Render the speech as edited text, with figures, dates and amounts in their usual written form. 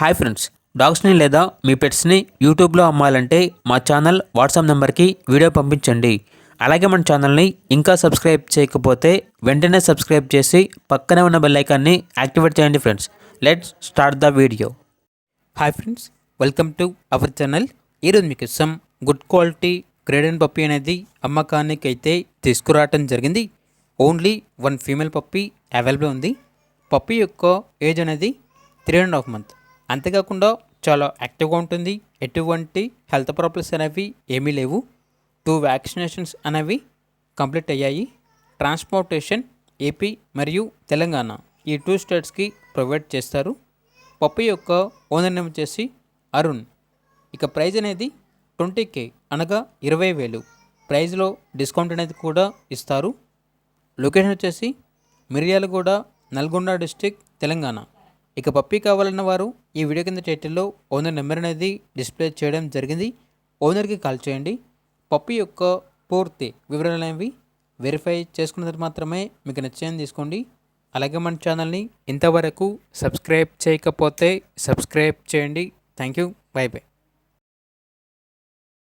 Hi friends, డాగ్స్ని లేదా మీ పెట్స్ని యూట్యూబ్లో అమ్మాలంటే మా ఛానల్ వాట్సాప్ నెంబర్కి వీడియో పంపించండి. అలాగే మన ఛానల్ని ఇంకా సబ్స్క్రైబ్ చేయకపోతే వెంటనే సబ్స్క్రైబ్ చేసి పక్కనే ఉన్న బెల్ ఐకాన్ని యాక్టివేట్ చేయండి friends. Let's start the video. Hi friends, welcome to our channel. ఈరోజు మీకు సమ్ గుడ్ క్వాలిటీ గ్రేడెన్ పప్పీ అనేది అమ్మకానికి అయితే తీసుకురావటం జరిగింది. Only one female puppy available ఉంది. పప్పీ యొక్క ఏజ్ అనేది 3.5 months. అంతేకాకుండా చాలా యాక్టివ్గా ఉంటుంది. ఎటువంటి హెల్త్ ప్రాబ్లమ్స్ అనేవి ఏమీ లేవు. 2 వ్యాక్సినేషన్స్ అనేవి కంప్లీట్ అయ్యాయి. ట్రాన్స్పోర్టేషన్ ఏపీ మరియు తెలంగాణ ఈ 2 స్టేట్స్కి ప్రొవైడ్ చేస్తారు. పప్పీ యొక్క ఓనర్ నేమ్ వచ్చేసి అరుణ్. ఇక ప్రైజ్ అనేది 20K అనగా 20,000. ప్రైజ్లో డిస్కౌంట్ అనేది కూడా ఇస్తారు. లొకేషన్ వచ్చేసి మిర్యాలగూడ, నల్గొండ డిస్టిక్, తెలంగాణ. ఇక పప్పీ కావాలన్న వారు ఈ వీడియో కింద టైటిల్లో ఓనర్ నెంబర్ అనేది డిస్ప్లే చేయడం జరిగింది. ఓనర్కి కాల్ చేయండి. పప్పీ యొక్క పూర్తి వివరాలు అనేవి వెరిఫై చేసుకున్న తర్వాత మాత్రమే మీకు నచ్చేది తీసుకోండి. అలాగే మన ఛానల్ని ఇంతవరకు సబ్స్క్రైబ్ చేయకపోతే సబ్స్క్రైబ్ చేయండి. Thank you. By by.